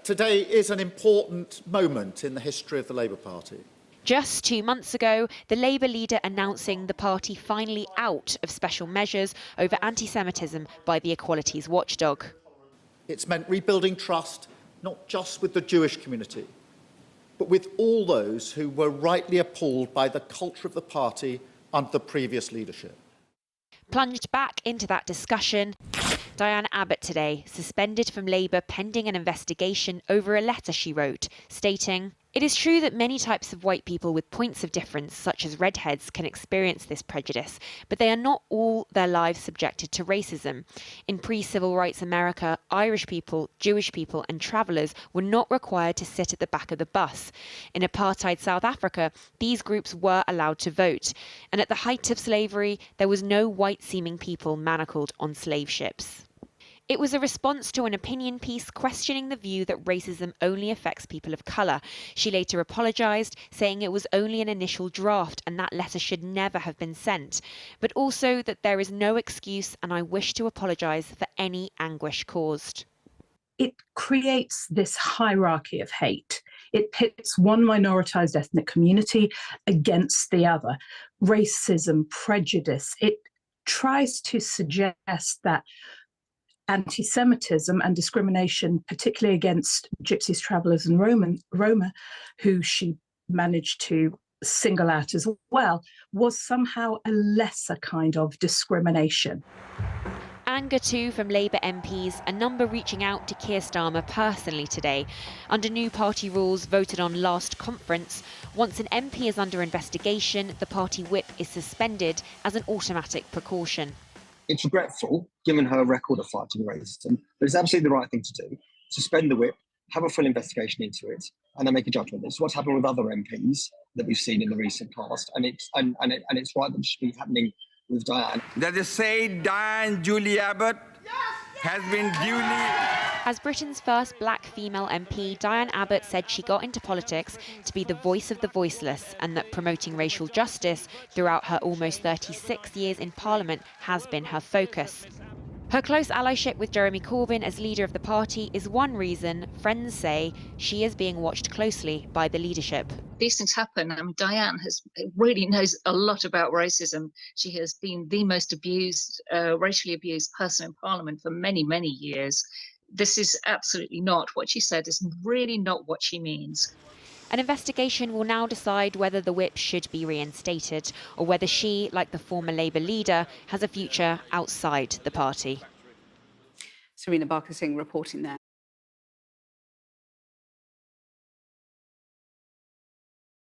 Today is an important moment in the history of the Labour Party. Just 2 months ago, the Labour leader announcing the party finally out of special measures over anti-Semitism by the equalities watchdog. It's meant rebuilding trust, not just with the Jewish community, but with all those who were rightly appalled by the culture of the party under the previous leadership. Plunged back into that discussion, Diane Abbott today, suspended from Labour pending an investigation over a letter she wrote, stating, "It is true that many types of white people with points of difference, such as redheads, can experience this prejudice, but they are not all their lives subjected to racism. In pre-civil rights America, Irish people, Jewish people and travellers were not required to sit at the back of the bus. In apartheid South Africa, these groups were allowed to vote. And at the height of slavery, there was no white-seeming people manacled on slave ships." It was a response to an opinion piece questioning the view that racism only affects people of colour. She later apologised, saying it was only an initial draft and that letter should never have been sent, but also that there is no excuse and I wish to apologise for any anguish caused. It creates this hierarchy of hate. It pits one minoritised ethnic community against the other. Racism, prejudice, it tries to suggest that anti-Semitism and discrimination, particularly against Gypsies, travellers and Roma, who she managed to single out as well, was somehow a lesser kind of discrimination. Anger too from Labour MPs, a number reaching out to Keir Starmer personally today. Under new party rules voted on last conference, once an MP is under investigation, the party whip is suspended as an automatic precaution. It's regretful, given her record of fighting racism, but it's absolutely the right thing to do. Suspend the whip, have a full investigation into it, and then make a judgment. It's what's happened with other MPs that we've seen in the recent past, and it's right that it should be happening with Diane. That is say Diane Julie Abbott has been duly... As Britain's first black female MP, Diane Abbott said she got into politics to be the voice of the voiceless and that promoting racial justice throughout her almost 36 years in Parliament has been her focus. Her close allyship with Jeremy Corbyn as leader of the party is one reason friends say she is being watched closely by the leadership. These things happen. Diane really knows a lot about racism. She has been the most abused, racially abused person in Parliament for many, many years. This is absolutely not what she said, is really not what she means. An investigation will now decide whether the whip should be reinstated or whether she, like the former Labour leader, has a future outside the party. Serena Barker-Singh reporting there.